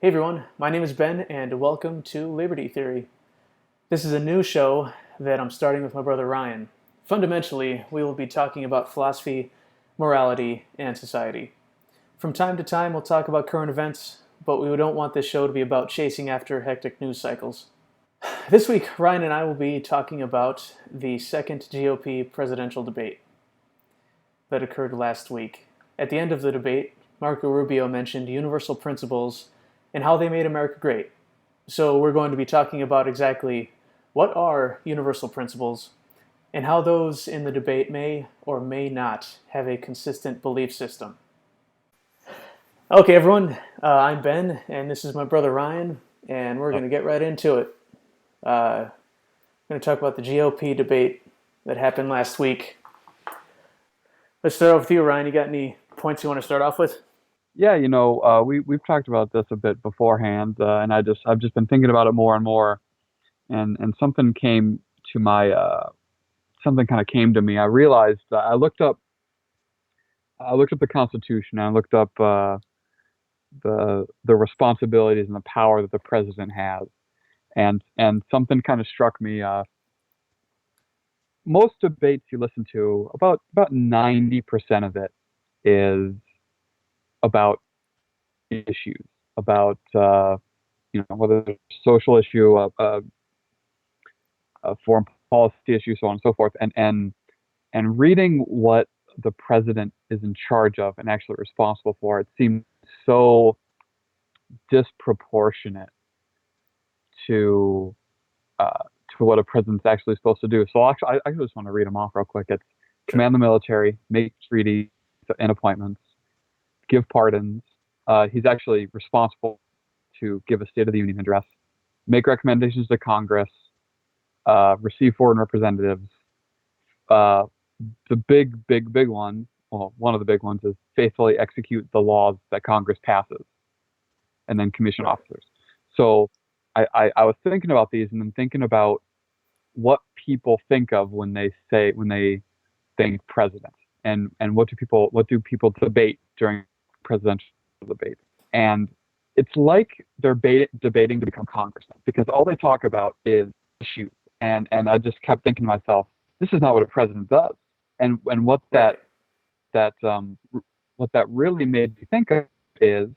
Hey everyone, my name is Ben and welcome to Liberty Theory. This is a new show that I'm starting with my brother Ryan. Fundamentally, we will be talking about philosophy, morality, and society. From time to time, we'll talk about current events, but we don't want this show to be about chasing after hectic news cycles. This week, Ryan and I will be talking about the second GOP presidential debate that occurred last week. At the end of the debate, Marco Rubio mentioned universal principles and how they made America great. So we're going to be talking about exactly what are universal principles and how those in the debate may or may not have a consistent belief system. Okay, everyone, I'm Ben, and this is my brother Ryan, and we're going to get right into it. I'm going to talk about the GOP debate that happened last week. Let's start off with you, Ryan. You got any points you want to start off with? Yeah, we've talked about this a bit beforehand, and I've just been thinking about it more and more, and something came to my something kind of came to me. I realized I looked up the Constitution, and I looked up the responsibilities and the power that the president has, and something kind of struck me. Most debates you listen to, about 90% of it is about issues, about whether it's a social issue, a foreign policy issue, so on and so forth, and reading what the president is in charge of and actually responsible for, it seems so disproportionate to uh, to what a president's actually supposed to do. So I just want to read them off real quick. It's Sure. command the military, make treaties and appointments, give pardons. He's actually responsible to give a State of the Union address, make recommendations to Congress, receive foreign representatives. Uh, the big one, well, one of the big ones is faithfully execute the laws that Congress passes, and then commission Right. officers. So I was thinking about these and then thinking about what people think of when they think president, and what do people debate during presidential debates, and it's like they're debating to become congressmen because all they talk about is issues, and I just kept thinking to myself, this is not what a president does, and Right. that what that really made me think of is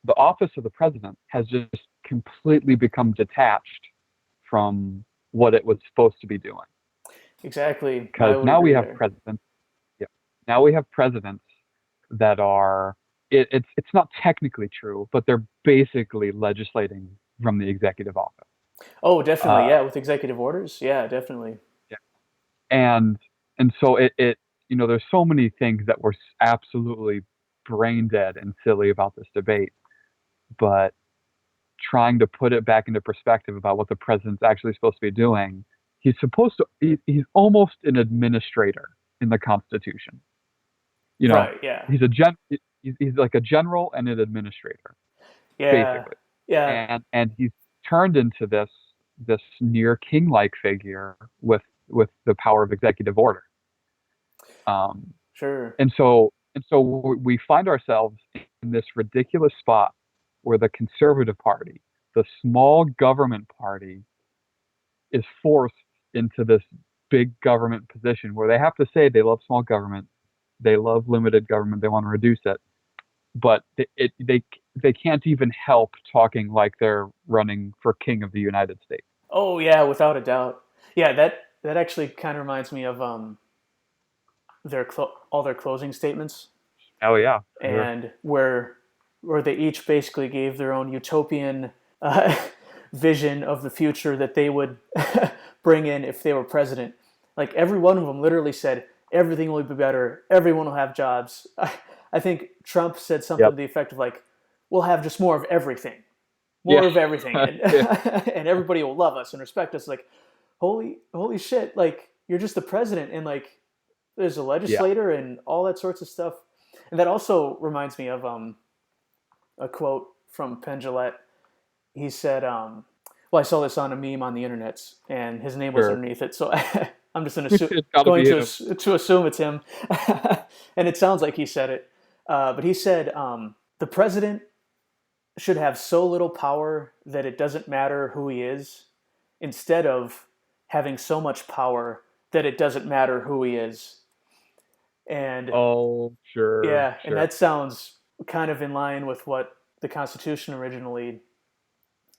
the office of the president has just completely become detached from what it was supposed to be doing, Exactly. I because would now we agree have there. presidents. Yeah, now we have presidents that are it's not technically true, but they're basically legislating from the executive office. Oh, definitely. Uh, Yeah, with executive orders. Yeah, definitely. yeah. and and so there's so many things that were absolutely brain dead and silly about this debate, but trying to put it back into perspective about what the president's actually supposed to be doing, he's almost an administrator in the Constitution. You know, Right. Yeah. he's like a general and an administrator, Yeah. basically. Yeah. And he's turned into this near king-like figure with the power of executive order. Um, Sure. and so we find ourselves in this ridiculous spot where the conservative party, the small government party, is forced into this big government position where they have to say they love small government, they love limited government, they want to reduce it, but they can't even help talking like they're running for king of the United States. Oh, yeah. Without a doubt. Yeah. That actually kind of reminds me of all their closing statements, Oh yeah, sure. and where they each basically gave their own utopian uh, vision of the future that they would bring in if they were president. Like every one of them literally said everything will be better, everyone will have jobs. I think Trump said something Yep. to the effect of like, "We'll have just more Yeah. of everything, and Yeah. and everybody will love us and respect us." Like, holy shit! Like you're just the president, and like there's a Yeah. legislator and all that sorts of stuff. And that also reminds me of a quote from Penn He said, well, I saw this on a meme on the internet, and his name was Sure. underneath it, so I'm just It's got to going be him. to assume it's him, and it sounds like he said it. But he said, the president should have so little power that it doesn't matter who he is, instead of having so much power that it doesn't matter who he is. And Oh, sure, yeah, and sure. that sounds kind of in line with what the Constitution originally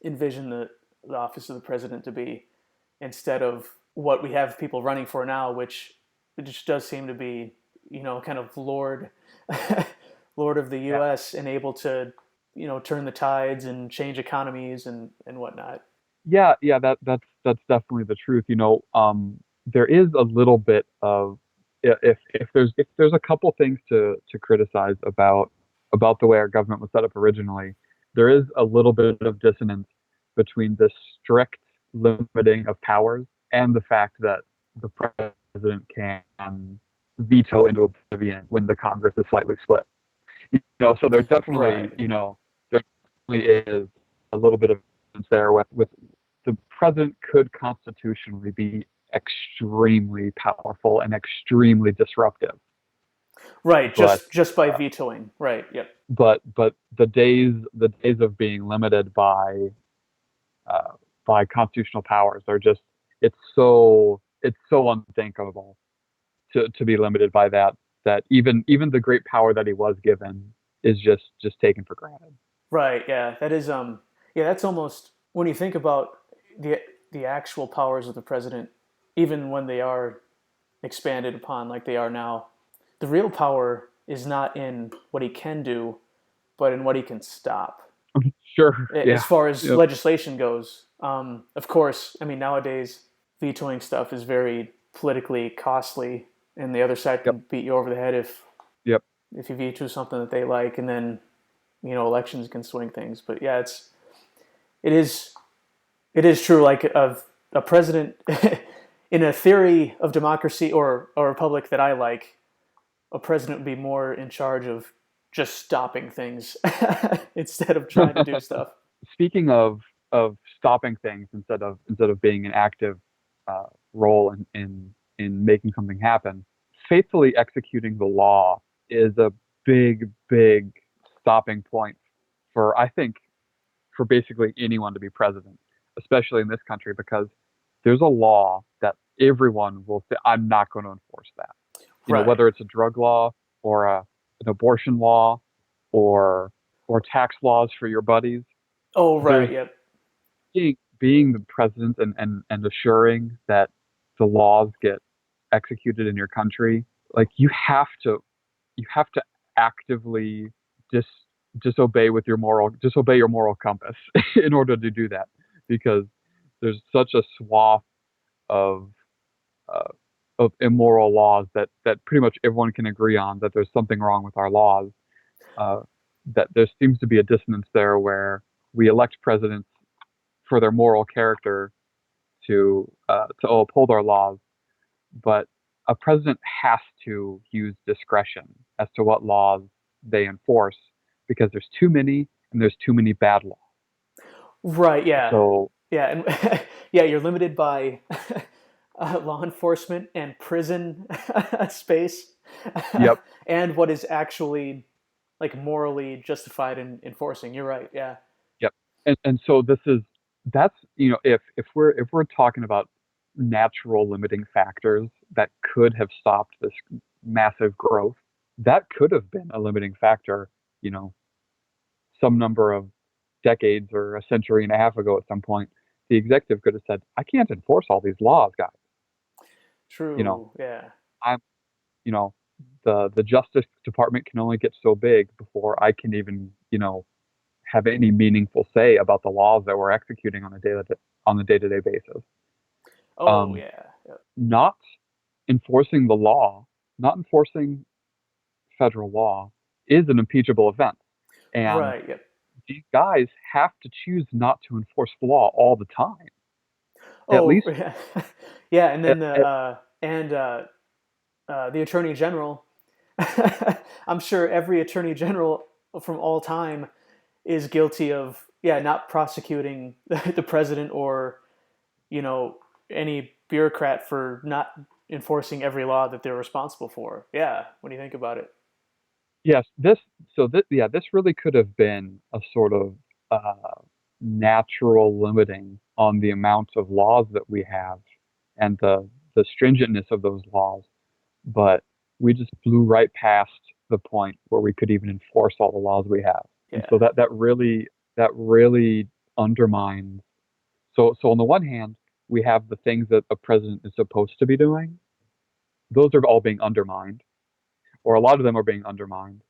envisioned the office of the president to be, instead of what we have people running for now, which it just does seem to be, kind of lord of the Yeah. U.S. and able to, turn the tides and change economies and whatnot. Yeah, yeah, that's definitely the truth. There is a little bit of if there's a couple things to criticize about the way our government was set up originally, there is a little bit of dissonance between the strict limiting of powers and the fact that the president can veto into oblivion when the Congress is slightly split. So there definitely, Right. there definitely is a little bit of difference there with the president could constitutionally be extremely powerful and extremely disruptive. Right. But Just by vetoing. Right. Yep. but the days of being limited uh, by constitutional powers are just it's so unthinkable to be limited by that even the great power that he was given is just taken for granted. Right. Yeah. That is. Yeah. That's almost when you think about the the actual powers of the president, even when they are expanded upon like they are now, the real power is not in what he can do, but in what he can stop. Sure. As Yeah. far as Yep. legislation goes, of course, I mean, nowadays vetoing stuff is very politically costly, and the other side Yep. can beat you over the head Yep. if you veto something that they like, and then elections can swing things. But yeah, it is it is true. Like a president in a theory of democracy or a republic that I like, a president would be more in charge of just stopping things instead of trying to do stuff. Speaking of stopping things instead of being an active uh, role in making something happen, faithfully executing the law is a big stopping point for I think for basically anyone to be president, especially in this country because there's a law that everyone will say I'm not going to enforce that. Right. Whether it's a drug law or an abortion law or tax laws for your buddies. Oh, There's right. Yep. being the president and assuring that the laws get executed in your country. Like you have to actively dis disobey your moral compass in order to do that because there's such a swath of uh, of immoral laws that pretty much everyone can agree on that there's something wrong with our laws. Uh, that there seems to be a dissonance there where we elect presidents for their moral character to uphold our laws, but a president has to use discretion as to what laws they enforce because there's too many and there's too many bad laws. Right. Yeah. So, Yeah. And yeah, you're limited by law enforcement and prison space, yep, and what is actually like morally justified in enforcing. You're right. Yeah. yep. And so that's if we're talking about natural limiting factors that could have stopped this massive growth, that could have been a limiting factor, you know, some number of decades or a century and a half ago at some point. The executive could have said, I can't enforce all these laws, guys. You know, True. Yeah. I'm you know, the Justice Department can only get so big before I can even, have any meaningful say about the laws that we're executing on a day-to-day basis. Oh, Um, yeah. Yep. Not enforcing the law, not enforcing federal law is an impeachable event. And Right. Yep. these guys have to choose not to enforce the law all the time. At Oh, least, yeah. Yeah. And at, then at, the attorney general. I'm sure every attorney general from all time is guilty of, yeah, not prosecuting the president or you know any bureaucrat for not enforcing every law that they're responsible for. Yeah, when you think about it. yes, this really could have been a sort of natural limiting on the amount of laws that we have and the stringentness of those laws, but we just blew right past the point where we could even enforce all the laws we have. And Yeah. so that really undermines. So on the one hand, we have the things that a president is supposed to be doing. Those are all being undermined, or a lot of them are being undermined.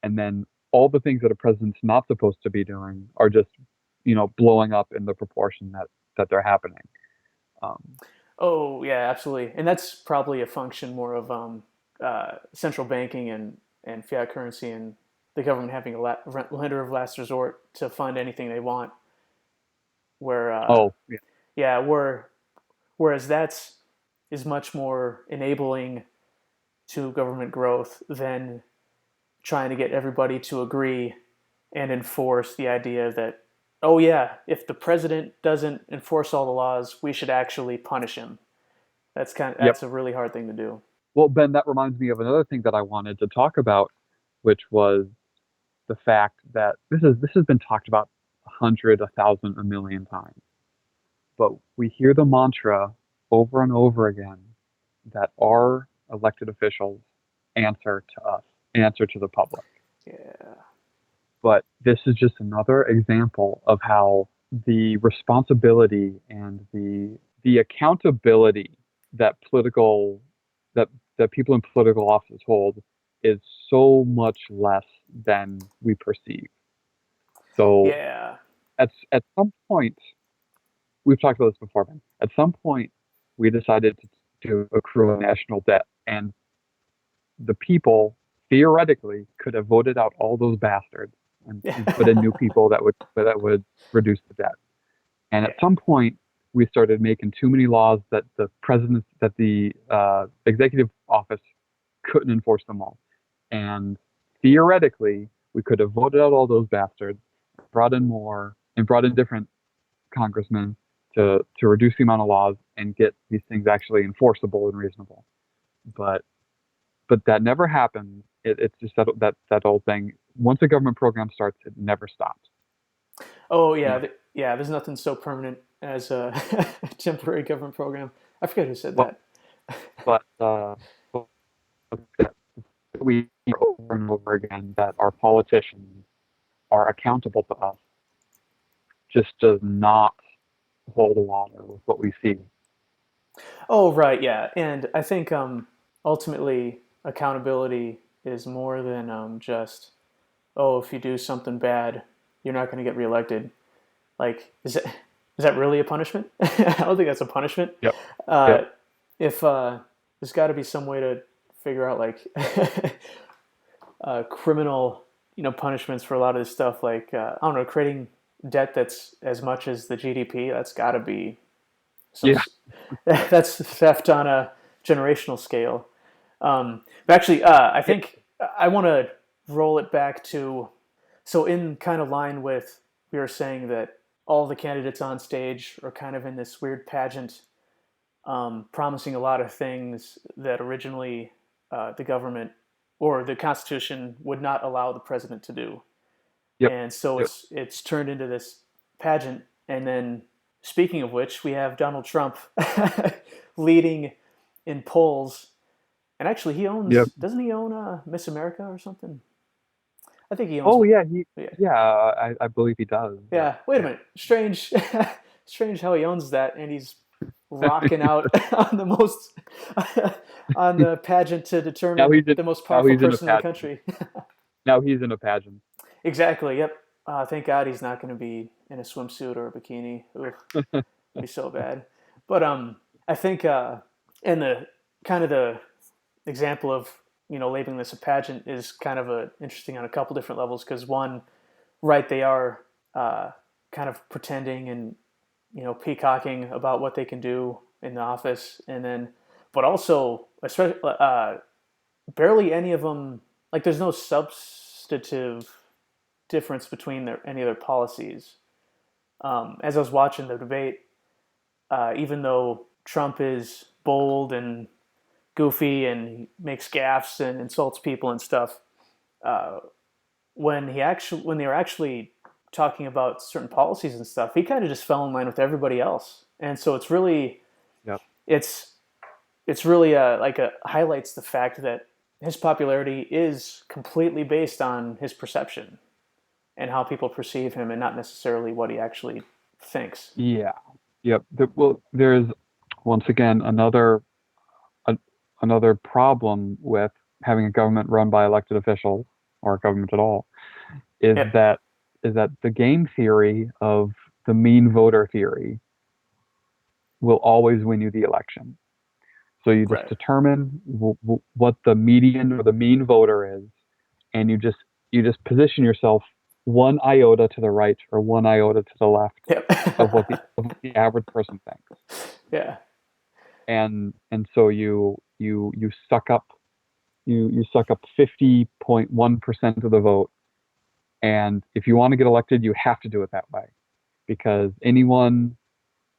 And then all the things that a president's not supposed to be doing are just, blowing up in the proportion that they're happening. Um, Oh, yeah, absolutely. And that's probably a function more of central banking and fiat currency and the government having a lender of last resort to fund anything they want. Where, oh, yeah, yeah, whereas that's is much more enabling to government growth than trying to get everybody to agree and enforce the idea that, oh yeah, if the president doesn't enforce all the laws, we should actually punish him. yep. That's a really hard thing to do. Well, Ben, that reminds me of another thing that I wanted to talk about, which was the fact that this has been talked about 100, 1,000, a million times, but we hear the mantra over and over again that our elected officials answer to us, answer to the public. Yeah. But this is just another example of how the responsibility and the accountability that political that that people in political office hold is so much less than we perceive. So Yeah. at some point, we've talked about this before, Ben. At some point, we decided to accrue a national debt, and the people theoretically could have voted out all those bastards and put in new people that would reduce the debt. And at Yeah. some point, we started making too many laws that the executive office couldn't enforce them all. And theoretically, we could have voted out all those bastards, brought in more, and brought in different congressmen to reduce the amount of laws and get these things actually enforceable and reasonable. But that never happened. It's just that old thing. Once a government program starts, it never stops. Oh yeah. And Yeah. There's nothing so permanent as a temporary government program. I forget who said but that. but we hear over and over again that our politicians are accountable to us just does not hold water with what we see. Oh right. Yeah. And I think ultimately accountability is more than just, oh, if you do something bad, you're not going to get reelected. Like, is that really a punishment? I don't think that's a punishment. Yep. Uh, Yep. if There's got to be some way to figure out like criminal, punishments for a lot of this stuff. Like I don't know, creating debt that's as much as the GDP. That's got to be some. Yeah. That's theft on a generational scale. But actually, I think I want to roll it back to, so in kind of line with, we were saying that all the candidates on stage are kind of in this weird pageant, promising a lot of things that originally the government or the Constitution would not allow the president to do, Yep. and so Yep. it's turned into this pageant. And then, speaking of which, we have Donald Trump leading in polls, and actually he owns, Yep. doesn't he own Miss America or something? I think he owns. Oh yeah. Yeah. Yeah. I believe he does. Yeah. Wait a Yeah. minute. Strange. Strange how he owns that, and he's rocking out on the most on the pageant to now determine he's in the most now powerful he's in a person in the pageant. country. Now he's in a pageant. Exactly. Yep. Thank God he's not going to be in a swimsuit or a bikini. Ugh, it'd be so bad. But I think, and the kind of the example of, labeling this a pageant is kind of interesting on a couple different levels, because one, right, they are kind of pretending and, peacocking about what they can do in the office, and then, but also, especially, barely any of them, like, there's no substantive difference between any of their policies. As I was watching the debate, even though Trump is bold and goofy and he makes gaffes and insults people and stuff, when they were actually talking about certain policies and stuff, he kind of just fell in line with everybody else. And so it's really Yep. it's it's really like a highlights the fact that his popularity is completely based on his perception and how people perceive him, and not necessarily what he actually thinks. Yeah. Yep. Well, there's once again a, another problem with having a government run by elected officials or government at all is Yep. that the game theory of the mean voter theory will always win you the election. So you just Right. determine what the median or the mean voter is, and you just position yourself one iota to the right or one iota to the left Yep. of what the average person thinks, Yeah. and so you suck up you suck up 50.1% of the vote, and if you want to get elected, you have to do it that way, because anyone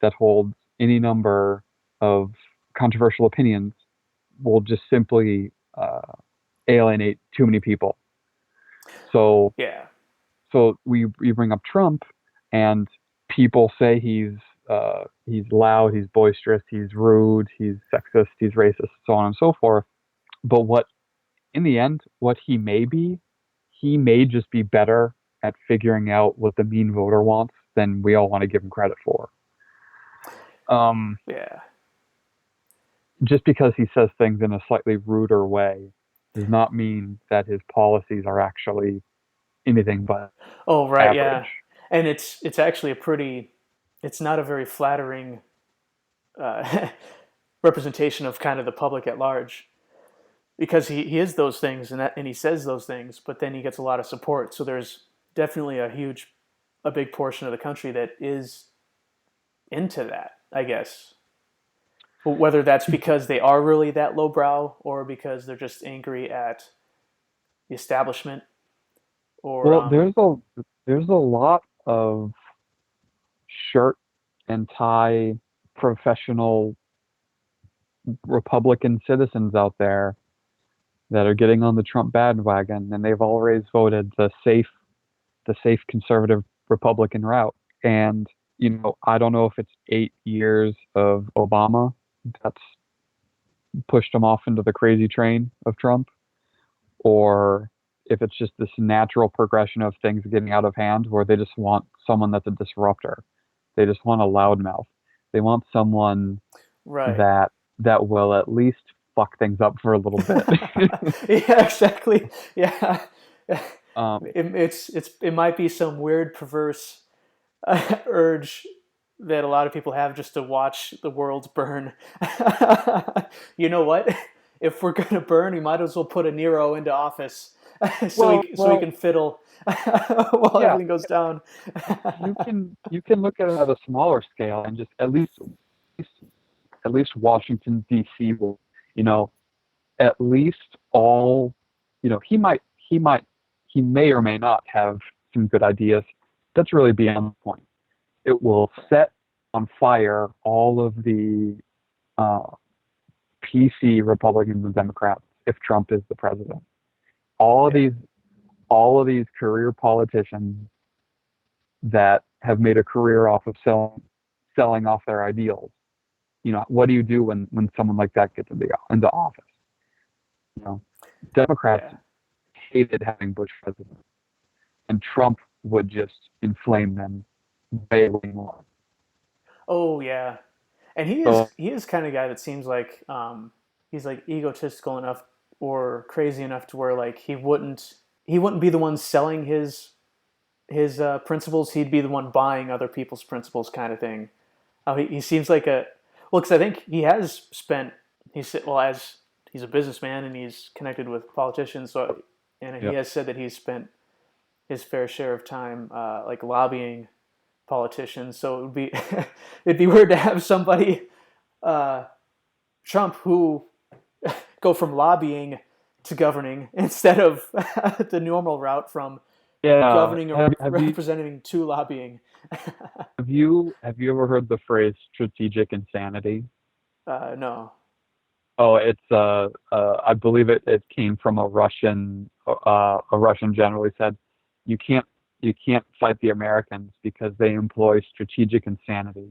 that holds any number of controversial opinions will just simply alienate too many people. So Yeah. we bring up Trump, and people say he's loud, he's boisterous, he's rude, he's sexist, he's racist, so on and so forth. But what in the end, what he may just be better at figuring out what the mean voter wants than we all want to give him credit for. Um, Yeah. just because he says things in a slightly ruder way does not mean that his policies are actually anything but Oh, right. average. Yeah. And it's actually it's not a very flattering uh, representation of kind of the public at large, because he is those things, and he says those things, but then he gets a lot of support. So there's definitely a big portion of the country that is into that, I guess. Whether that's because they are really that lowbrow, or because they're just angry at the establishment, or Well, there's a lot of shirt and tie professional Republican citizens out there that are getting on the Trump bandwagon, and they've always voted the safe conservative Republican route. And I don't know if it's 8 years of Obama that's pushed them off into the crazy train of Trump, or if it's just this natural progression of things getting out of hand where they just want someone that's a disruptor. They just want a loudmouth. They want someone right. that will at least fuck things up for a little bit. Yeah, exactly. Yeah. um, It might be some weird perverse urge that a lot of people have, just to watch the world burn. You know what? If we're gonna burn, we might as well put a Nero into office, so he well, can fiddle while yeah, everything goes down. you can look at it at a smaller scale and just at least Washington D.C. will, you know, at least all, he might he might he may or may not have some good ideas. That's really beyond the point. It will set on fire all of the uh, PC Republicans and Democrats if Trump is the president. All of Yeah. these all of these career politicians that have made a career off of selling off their ideals. What do you do when someone like that gets into office? You know, Democrats Yeah. hated having Bush president, and Trump would just inflame them way, way more. Oh yeah. And So he is kind of guy that seems like he's like egotistical enough or crazy enough to where like he wouldn't be the one selling his principles. He'd be the one buying other people's principles, kind of thing. He seems like a well, because I think he has spent as he's a businessman and he's connected with politicians, so and he yeah, has said that he's spent his fair share of time like lobbying politicians. So it would be it'd be weird to have somebody uh, Trump who go from lobbying to governing instead of the normal route from yeah. governing or Have you representing to lobbying. have you ever heard the phrase strategic insanity? No. Oh, it's I believe it came from a Russian general. He said, "You can't you can't fight the Americans because they employ strategic insanity.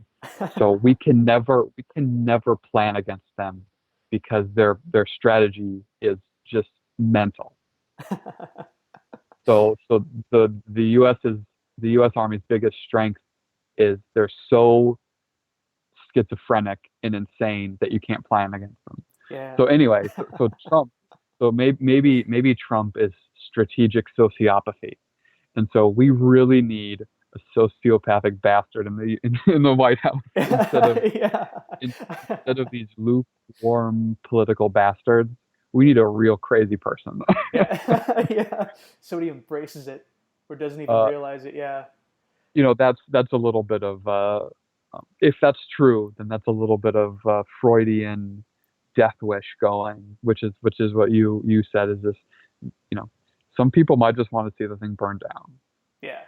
So we can never plan against them because their strategy is just mental. So the U.S. Army's biggest strength is they're so schizophrenic and insane that you can't plan against them. Yeah. So anyway, so Trump, so maybe Trump is strategic sociopathy, and so we really need a sociopathic bastard in the White House instead of Yeah. instead of these lukewarm political bastards. We need a real crazy person. Yeah. Yeah. Somebody embraces it or doesn't even uh, realize it. Yeah. that's a little bit of if that's true, then that's a little bit of Freudian death wish going, which is what you said is this, you know, some people might just want to see the thing burned down. Yeah.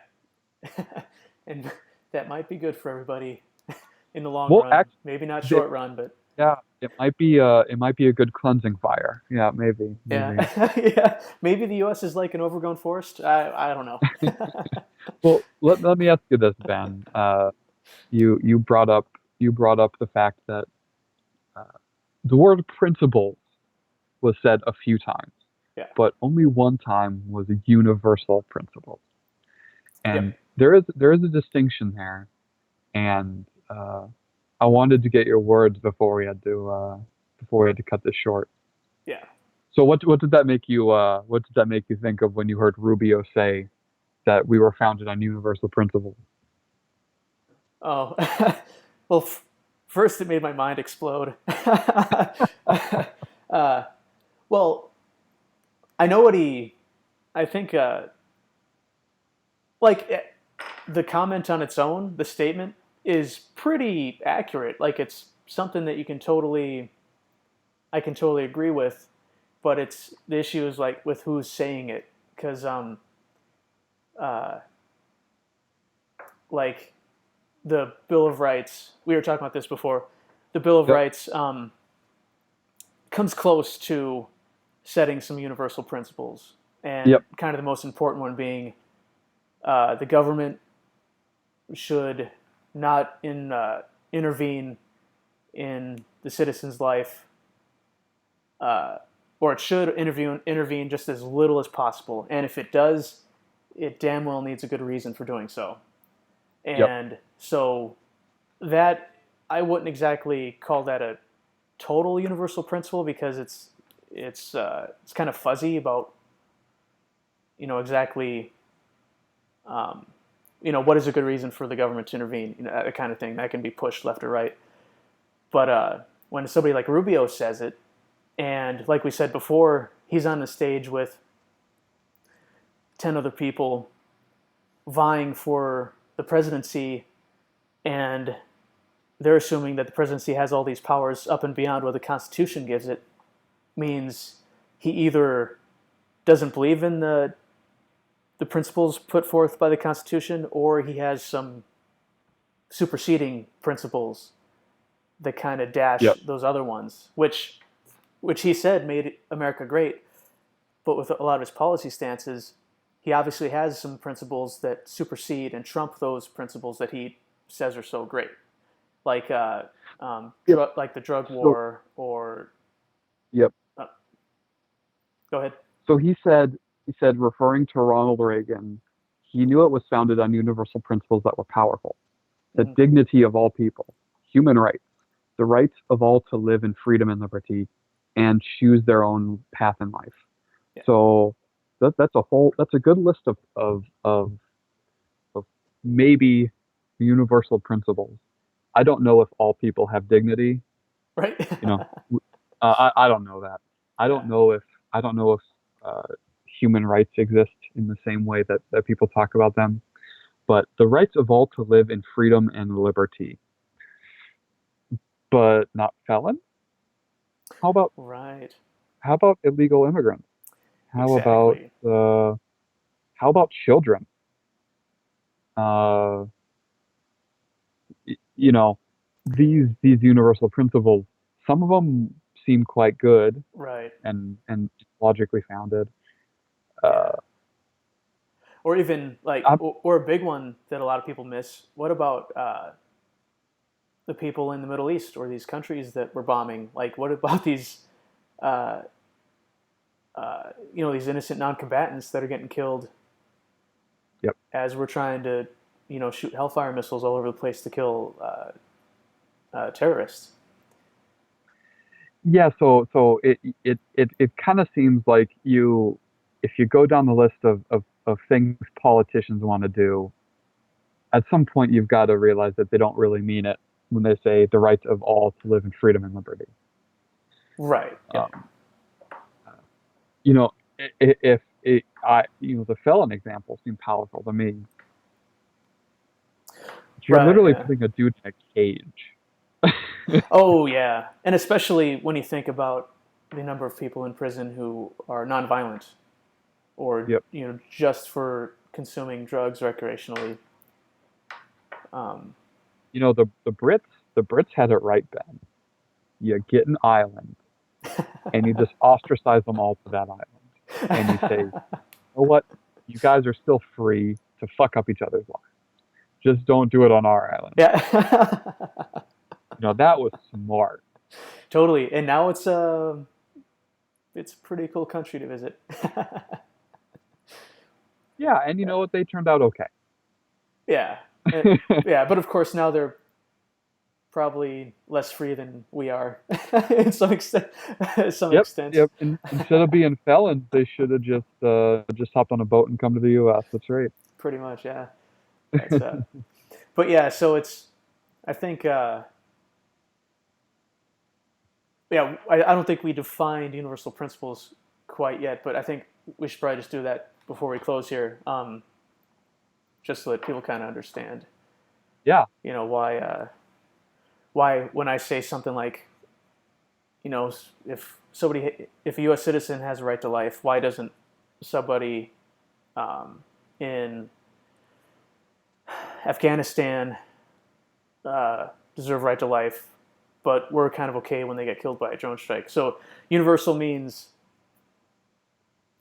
And that might be good for everybody in the long Well, run. actually, Maybe not they, short run, but yeah, it might be a good cleansing fire. Yeah, yeah. maybe. Yeah. Maybe the US is like an overgrown forest. I don't know. Well, let me ask you this, Ben. You brought up the fact that uh, the word principles was said a few times, Yeah. but only one time was a universal principle. Yep. And there is a distinction there, and I wanted to get your words before we had to cut this short. Yeah. So what did that make you think of when you heard Rubio say that we were founded on universal principles? Oh, well, first it made my mind explode. uh, well, I know what I think, like, the comment on its own, the statement is pretty accurate. Like, it's something that I can totally agree with, but the issue is like with who's saying it. Because, uh, like, the Bill of Rights, we were talking about this before, the Bill of Yep. Rights, comes close to setting some universal principles, and Yep. kind of the most important one being the government should not intervene in the citizen's life, uh, or it should intervene just as little as possible. And if it does, it damn well needs a good reason for doing so. Yep. And so that I wouldn't exactly call that a total universal principle because it's kind of fuzzy about exactly what is a good reason for the government to intervene, that kind of thing that can be pushed left or right. But when somebody like Rubio says it, and like we said before, he's on the stage with 10 other people vying for the presidency, and they're assuming that the presidency has all these powers up and beyond what the Constitution gives it, means he either doesn't believe in the principles put forth by the Constitution, or he has some superseding principles that kind of dash Yep. those other ones, which he said made America great. But with a lot of his policy stances, he obviously has some principles that supersede and trump those principles that he says are so great, like Yep. like the drug So war, or yep. uh, go ahead. So he said referring to Ronald Reagan, he knew it was founded on universal principles that were powerful. The Mm-hmm. dignity of all people, human rights, the rights of all to live in freedom and liberty, and choose their own path in life. Yeah. So that's a good list of maybe universal principles. I don't know if all people have dignity. Right. You know, I don't know that. I Yeah. don't know if I don't know if uh, human rights exist in the same way that people talk about them. But the rights of all to live in freedom and liberty, but not felons. How about Right. how about illegal immigrants? How about Exactly. uh, how about children? Uh, you know, these universal principles. Some of them seem quite good Right. and logically founded. Yeah. Uh, Or even like, I'm, or a big one that a lot of people miss. What about the people in the Middle East or these countries that we're bombing? Like, what about these, uh, these innocent non-combatants that are getting killed yep. as we're trying to, shoot Hellfire missiles all over the place to kill terrorists? Yeah, so it kind of seems like if you go down the list of things politicians want to do, at some point you've got to realize that they don't really mean it when they say the rights of all to live in freedom and liberty. Right. Yeah. Um, you know, if the felon example seemed powerful to me. You're Right. literally Yeah. putting a dude in a cage. Oh yeah, and especially when you think about the number of people in prison who are nonviolent or Yep. just for consuming drugs recreationally. Um, The Brits had it right, Ben. You get an island and you just ostracize them all to that island, and you say, you know what? You guys are still free to fuck up each other's lives. Just don't do it on our island. yeah, That was smart. totally. And now it's a pretty cool country to visit. Yeah, and you Yeah, know what? They turned out okay. yeah, yeah. But of course now they're probably less free than we are in some extent. Some Yep, extent. yep. And instead of being felons, they should have just hopped on a boat and come to the U.S. That's right. Pretty much, yeah. That's But yeah, so it's. I think. Yeah, I don't think we defined universal principles quite yet, but I think we should probably just do that before we close here, just so that people kind of understand. Yeah. Why when I say something like, if a U.S. citizen has a right to life, why doesn't somebody in Afghanistan deserve right to life, but we're kind of okay when they get killed by a drone strike? So universal means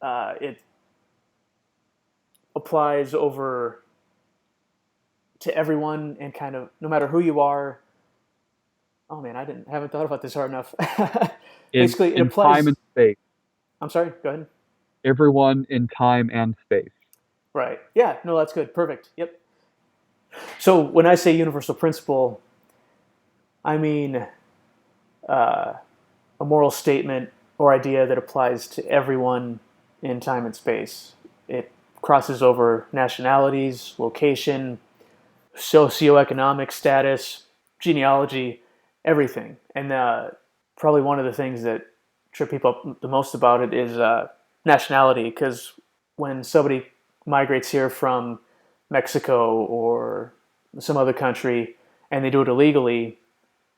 it applies over to everyone and kind of no matter who you are. Oh man, haven't thought about this hard enough. Basically, it In time applies. and space. I'm sorry. Go ahead. Everyone in time and space. Right. Yeah. No, that's good. Perfect. Yep. So when I say universal principle, I mean a moral statement or idea that applies to everyone in time and space. It crosses over nationalities, location, socioeconomic status, genealogy, everything. And probably one of the things that trip people up the most about it is nationality, because when somebody migrates here from Mexico or some other country and they do it illegally,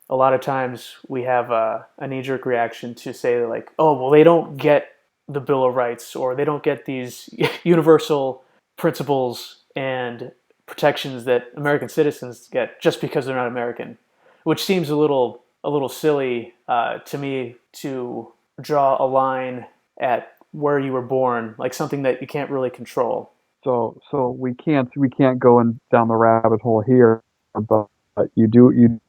a lot of times we have a knee-jerk reaction to say like, oh, well, they don't get the Bill of Rights or they don't get these universal principles and protections that American citizens get just because they're not American, which seems a little silly to me to draw a line at where you were born, like something that you can't really control. So we can't go down the rabbit hole here, but you do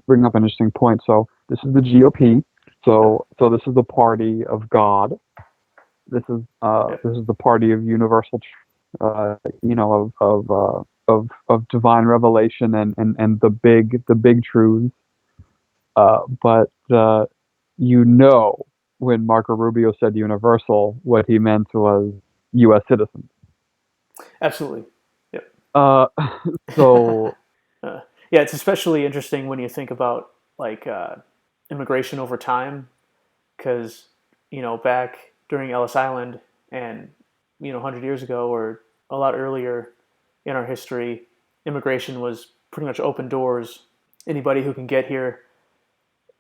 bring up an interesting point. So this is the GOP. So this is the party of God. This is Yeah. this is the party of universal, of divine revelation and the big truths. But when Marco Rubio said universal, what he meant was U.S. citizens. Absolutely. Yep. Uh, so Yeah, it's especially interesting when you think about like immigration over time, because back during Ellis Island and 100 years ago or a lot earlier in our history, immigration was pretty much open doors. Anybody who can get here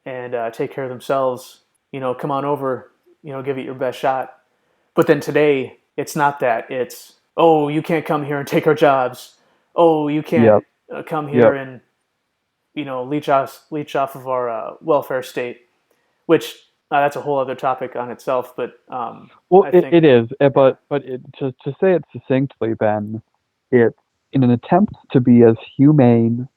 and take care of themselves, come on over, give it your best shot. But then today, it's not that. It's, oh, you can't come here and take our jobs. Oh, you can't yep, come here yep, and leech off of our welfare state, which that's a whole other topic on itself. But Well, I think, it is, yeah, to say it succinctly, Ben, it's in an attempt to be as humane,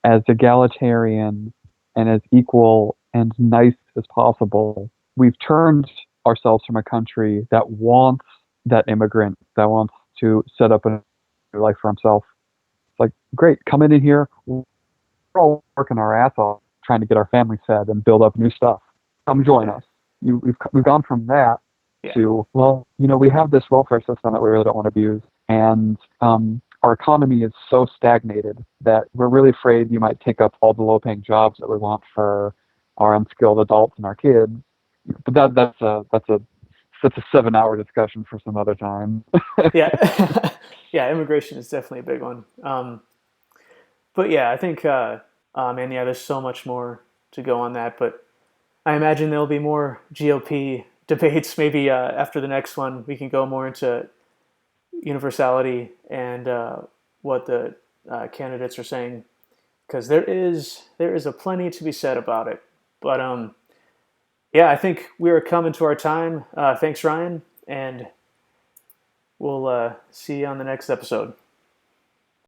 as egalitarian, and as equal and nice as possible. We've turned ourselves from a country that wants that immigrant that wants to set up a new life for himself. It's like, great, come in here. We're all working our ass off trying to get our families fed and build up new stuff. Come join us. We've gone from that yeah, to, well, we have this welfare system that we really don't want to abuse, and our economy is so stagnated that we're really afraid you might take up all the low-paying jobs that we want for our unskilled adults and our kids. But that's a 7-hour discussion for some other time. yeah, yeah. Immigration is definitely a big one. But yeah, I think, man, yeah, there's so much more to go on that. But I imagine there'll be more GOP debates. Maybe after the next one, we can go more into universality and what the candidates are saying, because there is a plenty to be said about it. But yeah, I think we are coming to our time. Thanks, Ryan, and we'll see you on the next episode.